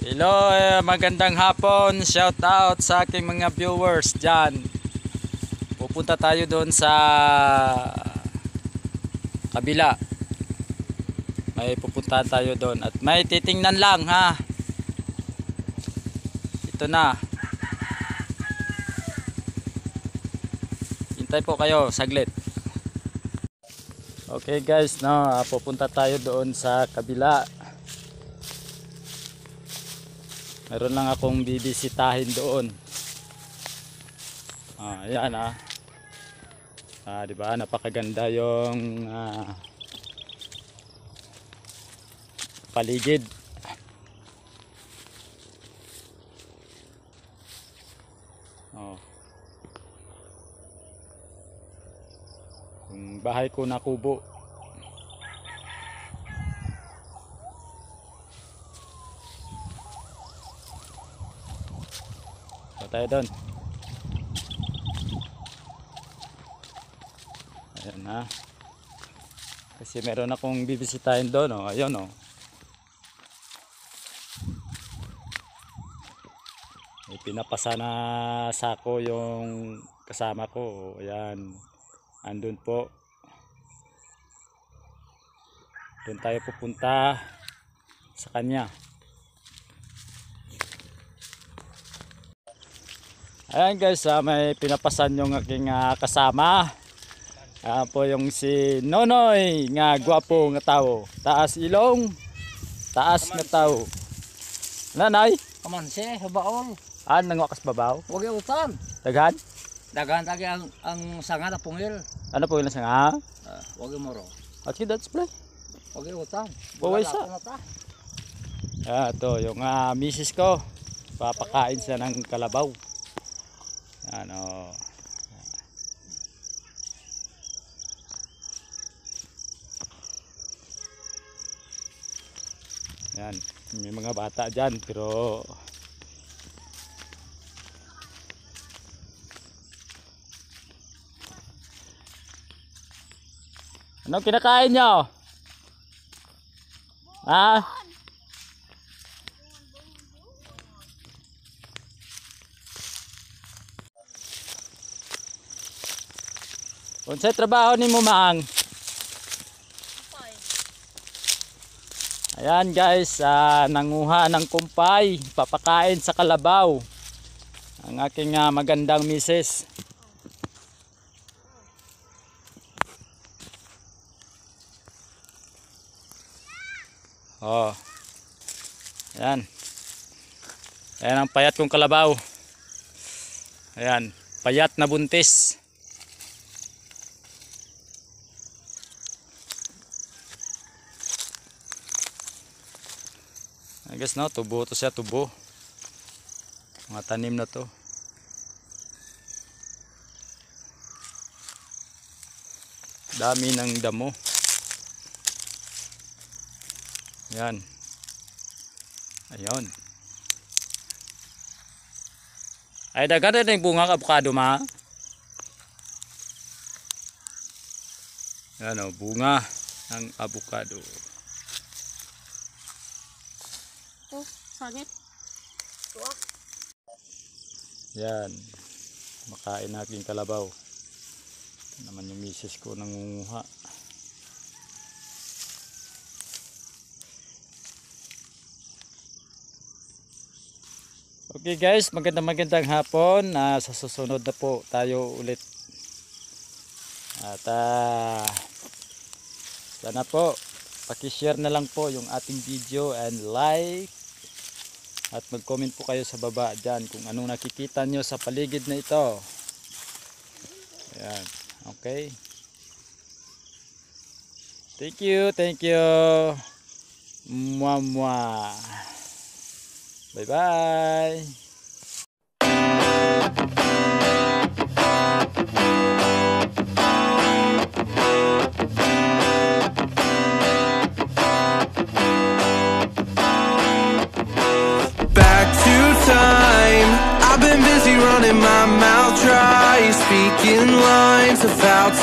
Hello, magandang hapon. Shout out sa aking mga viewers dyan. Pupunta tayo doon sa kabila. May pupunta tayo doon at may titingnan lang ha. Ito na. Hintay po kayo saglit. Okay guys, no, pupunta tayo doon sa kabila. Meron lang akong bibisitahin doon. Ayan di ba? Napakaganda yung paligid. Yung bahay ko na kubo. Tayo doon. Ayan na. Kasi meron akong bibisitahin doon. Ayun May pinapasa na sako yung kasama ko. Ayan. Andun po. Doon tayo pupunta sa kanya. Ayan guys, may pinapasan yung aking kasama. Po yung si Nonoy nga gwapo nga tao. Taas ilong, taas nga tao. Nanay? Kamansi, habaol. Nangwakas babaw? Huwag yung utan. Daghan? Daghan tagi ang sanga na pungil. Ano po yung sanga? Huwag yung moro. At that's play. Huwag yung utan. Buway sa. Ito yung misis ko. Papakain siya ng kalabaw. Yan, may mga bata dyan pero anong kinakain nyo? Unsay trabaho ni mo mang? Ayan guys, nanguha ng kumpay, papakain sa kalabaw ang aking magandang misis. Ayan. Ayan ang payat kong kalabaw. Ayan, payat na buntis. I guess tubo to siya, tubo. Mga tanim na to. Dami ng damo. Yan. Ayun. Ay dagan na yung bunga avocado ma. Yan bunga ng avocado. Sangit. Yan. Makain natin kalabaw. Ito naman yung misis ko nangunguha. Okay guys, magandang hapon. Sa susunod na po tayo ulit. At sana po paki-share na lang po yung ating video and like. At mag-comment po kayo sa baba dyan kung anong nakikita nyo sa paligid na ito. Ayan. Okay. Thank you. Mwah. Bye bye. I've been busy running my mouth dry, speaking lines about